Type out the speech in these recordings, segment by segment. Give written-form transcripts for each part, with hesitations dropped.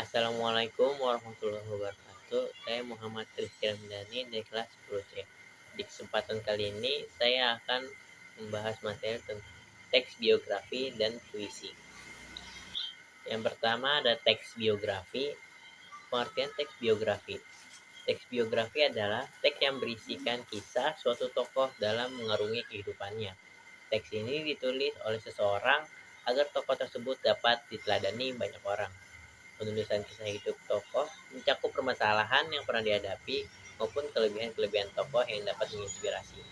Assalamualaikum warahmatullahi wabarakatuh. Saya Muhammad Rizky Ramdhani dari kelas 10C. Di kesempatan kali ini saya akan membahas materi tentang teks biografi dan puisi. Yang pertama ada teks biografi. Pengertian teks biografi. Teks biografi adalah teks yang berisikan kisah suatu tokoh dalam mengarungi kehidupannya. Teks ini ditulis oleh seseorang agar tokoh tersebut dapat diteladani banyak orang. Penulisan kisah hidup tokoh mencakup permasalahan yang pernah dihadapi maupun kelebihan-kelebihan tokoh yang dapat menginspirasi.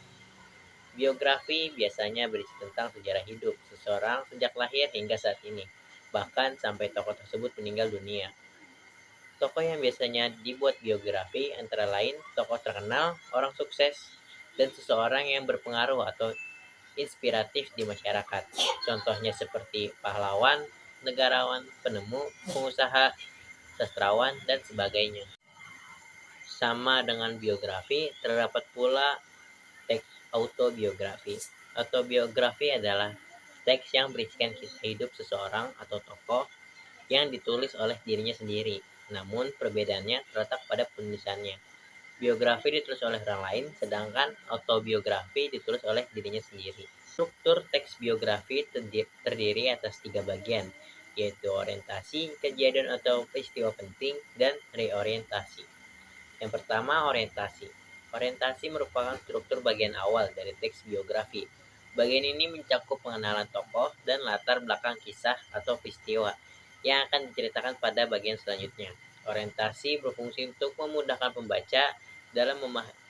Biografi biasanya berisi tentang sejarah hidup seseorang sejak lahir hingga saat ini, bahkan sampai tokoh tersebut meninggal dunia. Tokoh yang biasanya dibuat biografi antara lain tokoh terkenal, orang sukses, dan seseorang yang berpengaruh atau inspiratif di masyarakat. Contohnya seperti pahlawan, negarawan, penemu, pengusaha, sastrawan, dan sebagainya. Sama dengan biografi, terdapat pula teks autobiografi. Autobiografi adalah teks yang berisikan kisah hidup seseorang atau tokoh yang ditulis oleh dirinya sendiri, namun perbedaannya terletak pada penulisannya. Biografi ditulis oleh orang lain, sedangkan autobiografi ditulis oleh dirinya sendiri. Struktur teks biografi terdiri atas 3 bagian, yaitu orientasi, kejadian atau peristiwa penting, dan reorientasi. Yang pertama, orientasi. Orientasi merupakan struktur bagian awal dari teks biografi. Bagian ini mencakup pengenalan tokoh dan latar belakang kisah atau peristiwa yang akan diceritakan pada bagian selanjutnya. Orientasi berfungsi untuk memudahkan pembaca dalam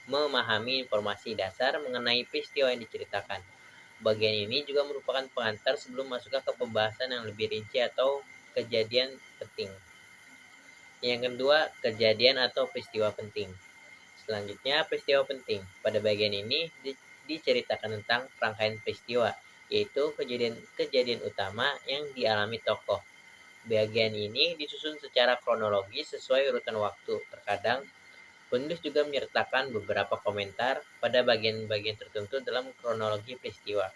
memahami informasi dasar mengenai peristiwa yang diceritakan. Bagian ini juga merupakan pengantar sebelum masuk ke pembahasan yang lebih rinci atau kejadian penting. Yang kedua, kejadian atau peristiwa penting. Selanjutnya, peristiwa penting. Pada bagian ini diceritakan tentang rangkaian peristiwa, yaitu kejadian utama yang dialami tokoh. Bagian ini disusun secara kronologis sesuai urutan waktu. Terkadang, penulis juga menyertakan beberapa komentar pada bagian-bagian tertentu dalam kronologi peristiwa.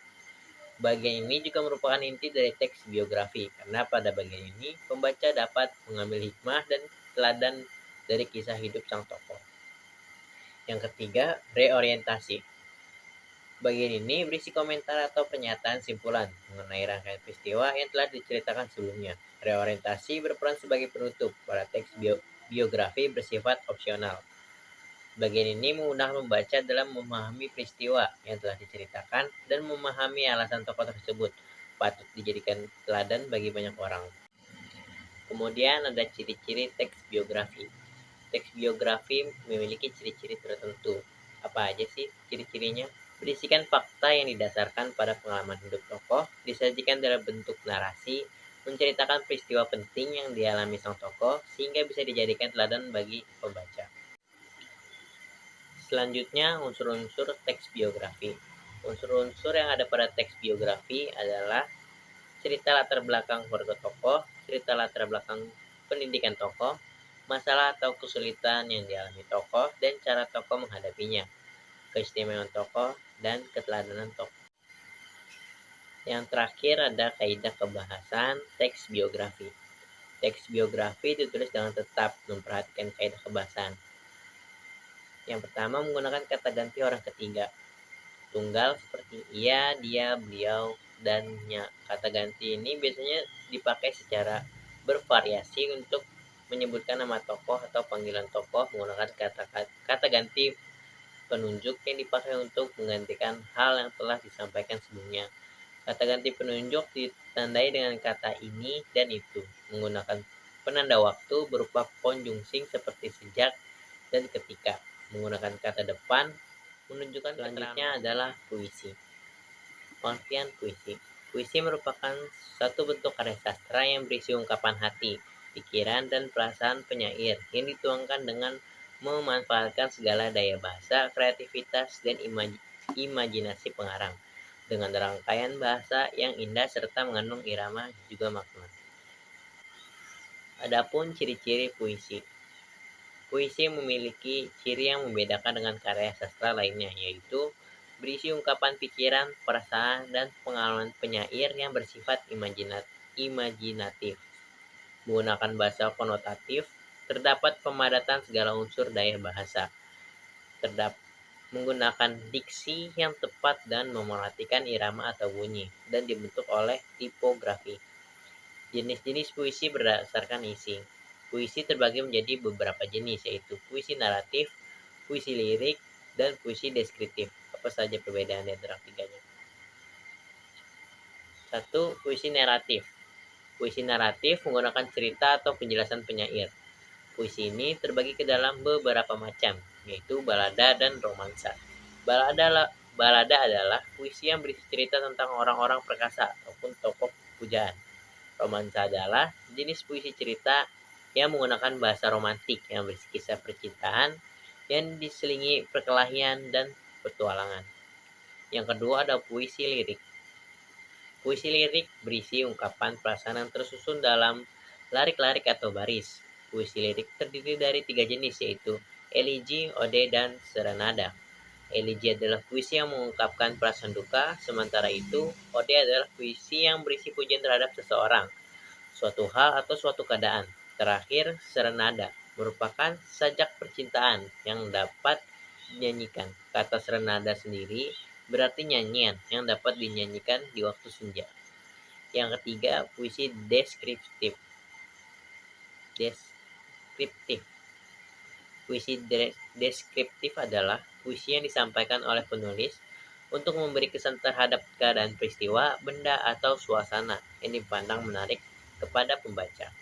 Bagian ini juga merupakan inti dari teks biografi, karena pada bagian ini pembaca dapat mengambil hikmah dan teladan dari kisah hidup sang tokoh. Yang ketiga, reorientasi. Bagian ini berisi komentar atau pernyataan simpulan mengenai rangkaian peristiwa yang telah diceritakan sebelumnya. Reorientasi berperan sebagai penutup pada teks biografi bersifat opsional. Bagian ini memudahkan membaca dalam memahami peristiwa yang telah diceritakan dan memahami alasan tokoh tersebut patut dijadikan teladan bagi banyak orang. Kemudian ada ciri-ciri teks biografi. Teks biografi memiliki ciri-ciri tertentu. Apa aja sih ciri-cirinya? Berisikan fakta yang didasarkan pada pengalaman hidup tokoh, disajikan dalam bentuk narasi, menceritakan peristiwa penting yang dialami sang tokoh sehingga bisa dijadikan teladan bagi pembaca. Selanjutnya, unsur-unsur teks biografi. Unsur-unsur yang ada pada teks biografi adalah cerita latar belakang keluarga tokoh, cerita latar belakang pendidikan tokoh, masalah atau kesulitan yang dialami tokoh, dan cara tokoh menghadapinya, keistimewaan tokoh, dan keteladanan tokoh. Yang terakhir ada kaidah kebahasan teks biografi. Teks biografi ditulis dengan tetap memperhatikan kaidah kebahasan. Yang pertama, menggunakan kata ganti orang ketiga. Tunggal seperti ia, dia, beliau, dan nya. Kata ganti ini biasanya dipakai secara bervariasi untuk menyebutkan nama tokoh atau panggilan tokoh menggunakan kata ganti penunjuk yang dipakai untuk menggantikan hal yang telah disampaikan sebelumnya. Kata ganti penunjuk ditandai dengan kata ini dan itu, menggunakan penanda waktu berupa konjungsi seperti sejak dan ketika, menggunakan kata depan menunjukkan. Selanjutnya adalah puisi. Pengertian puisi. Puisi merupakan satu bentuk karya sastra yang berisi ungkapan hati, pikiran, dan perasaan penyair yang dituangkan dengan memanfaatkan segala daya bahasa, kreativitas, dan imajinasi pengarang dengan rangkaian bahasa yang indah serta mengandung irama juga makna. Adapun ciri-ciri puisi. Puisi memiliki ciri yang membedakan dengan karya sastra lainnya, yaitu berisi ungkapan pikiran, perasaan, dan pengalaman penyair yang bersifat imajinatif. menggunakan bahasa konotatif, terdapat pemadatan segala unsur daya bahasa, terdapat menggunakan diksi yang tepat dan memerhatikan irama atau bunyi, dan dibentuk oleh tipografi. Jenis-jenis puisi berdasarkan isi. Puisi terbagi menjadi beberapa jenis, yaitu puisi naratif, puisi lirik, dan puisi deskriptif. Apa saja perbedaan antara ketiganya? 1. Puisi naratif. Puisi naratif menggunakan cerita atau penjelasan penyair. Puisi ini terbagi ke dalam beberapa macam, yaitu balada dan romansa. Balada adalah puisi yang berisi cerita tentang orang-orang perkasa ataupun tokoh pujaan. Romansa adalah jenis puisi cerita yang menggunakan bahasa romantik yang berisi kisah percintaan yang diselingi perkelahian dan petualangan. Yang kedua ada puisi lirik. Puisi lirik berisi ungkapan perasaan yang tersusun dalam larik-larik atau baris. Puisi lirik terdiri dari 3 jenis, yaitu elegi, ode, dan serenada. Elegi adalah puisi yang mengungkapkan perasaan duka, sementara itu ode adalah puisi yang berisi pujian terhadap seseorang, suatu hal atau suatu keadaan. Terakhir, serenada merupakan sajak percintaan yang dapat dinyanyikan. Kata serenada sendiri berarti nyanyian yang dapat dinyanyikan di waktu senja. Yang ketiga, puisi deskriptif. Puisi deskriptif adalah puisi yang disampaikan oleh penulis untuk memberi kesan terhadap keadaan peristiwa, benda, atau suasana yang dipandang menarik kepada pembaca.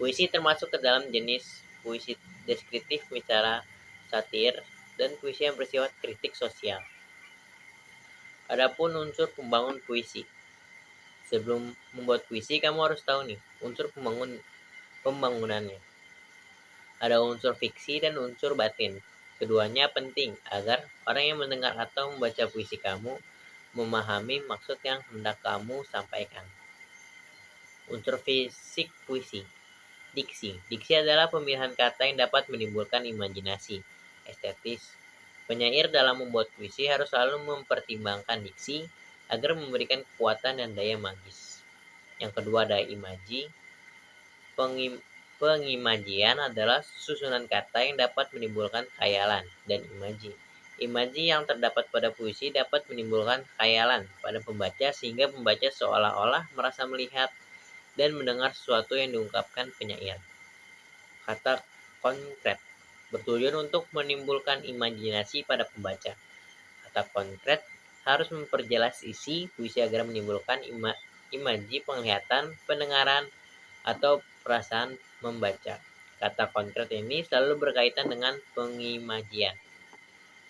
Puisi termasuk ke dalam jenis puisi deskriptif, bicara, satir, dan puisi yang bersifat kritik sosial. Adapun unsur pembangun puisi. Sebelum membuat puisi, kamu harus tahu nih unsur pembangunannya. Ada unsur fiksi dan unsur batin. Keduanya penting agar orang yang mendengar atau membaca puisi kamu memahami maksud yang hendak kamu sampaikan. Unsur fisik puisi. Diksi. Diksi adalah pemilihan kata yang dapat menimbulkan imajinasi, estetis. Penyair dalam membuat puisi harus selalu mempertimbangkan diksi agar memberikan kekuatan dan daya magis. Yang kedua ada imaji. Pengimajian adalah susunan kata yang dapat menimbulkan khayalan, dan imaji. Imaji yang terdapat pada puisi dapat menimbulkan khayalan pada pembaca sehingga pembaca seolah-olah merasa melihat dan mendengar sesuatu yang diungkapkan penyair. Kata konkret bertujuan untuk menimbulkan imajinasi pada pembaca. Kata konkret harus memperjelas isi puisi agar menimbulkan imaji penglihatan, pendengaran, atau perasaan membaca. Kata konkret ini selalu berkaitan dengan pengimajian.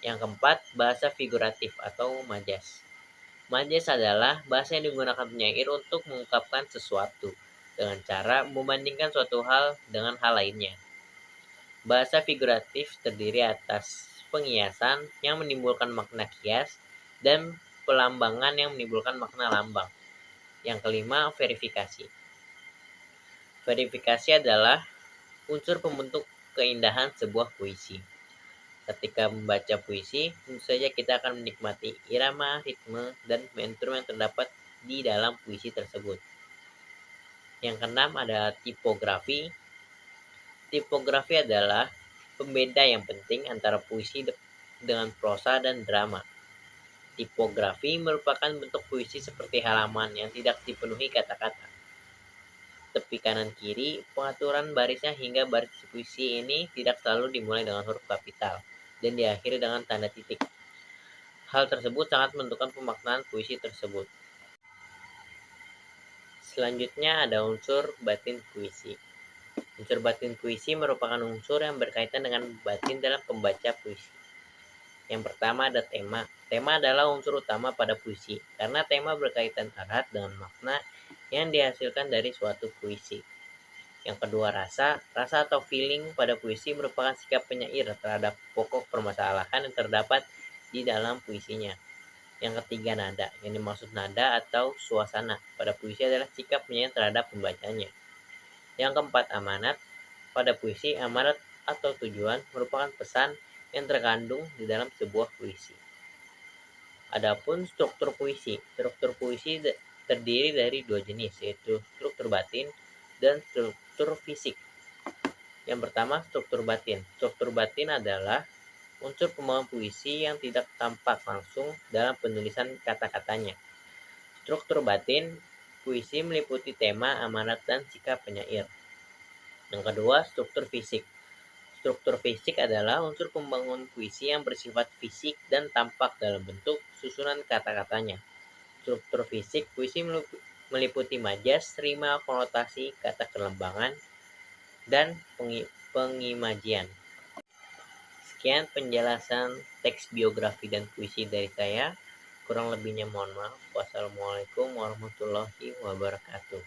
Yang keempat, bahasa figuratif atau majas. Majas adalah bahasa yang digunakan penyair untuk mengungkapkan sesuatu dengan cara membandingkan suatu hal dengan hal lainnya. Bahasa figuratif terdiri atas penghiasan yang menimbulkan makna kias dan pelambangan yang menimbulkan makna lambang. Yang kelima, verifikasi. Verifikasi adalah unsur pembentuk keindahan sebuah puisi. Ketika membaca puisi, tentu saja kita akan menikmati irama, ritme, dan metrum yang terdapat di dalam puisi tersebut. Yang keenam ada tipografi. Tipografi adalah pembeda yang penting antara puisi dengan prosa dan drama. Tipografi merupakan bentuk puisi seperti halaman yang tidak dipenuhi kata-kata. Tepi kanan kiri, pengaturan barisnya hingga baris puisi ini tidak selalu dimulai dengan huruf kapital dan diakhiri dengan tanda titik. Hal tersebut sangat menentukan pemaknaan puisi tersebut. Selanjutnya ada unsur batin puisi. Unsur batin puisi merupakan unsur yang berkaitan dengan batin dalam pembaca puisi. Yang pertama ada tema. Tema adalah unsur utama pada puisi, karena tema berkaitan erat dengan makna yang dihasilkan dari suatu puisi. Yang kedua rasa. Rasa atau feeling pada puisi merupakan sikap penyair terhadap pokok permasalahan yang terdapat di dalam puisinya. Yang ketiga nada. Yang dimaksud nada atau suasana pada puisi adalah sikap penyair terhadap pembacanya. Yang keempat amanat. Pada puisi, amanat atau tujuan merupakan pesan yang terkandung di dalam sebuah puisi. Adapun struktur puisi. Struktur puisi terdiri dari 2 jenis, yaitu struktur batin dan struktur fisik. Yang pertama, struktur batin. Struktur batin adalah unsur pembangun puisi yang tidak tampak langsung dalam penulisan kata-katanya. Struktur batin puisi meliputi tema, amanat, dan sikap penyair. Yang kedua, struktur fisik. Struktur fisik adalah unsur pembangun puisi yang bersifat fisik dan tampak dalam bentuk susunan kata-katanya. Struktur fisik puisi meliputi majas, rima, konotasi, kata kelembangan, dan pengimajian. Sekian penjelasan teks biografi dan puisi dari saya. Kurang lebihnya mohon maaf. Wassalamualaikum warahmatullahi wabarakatuh.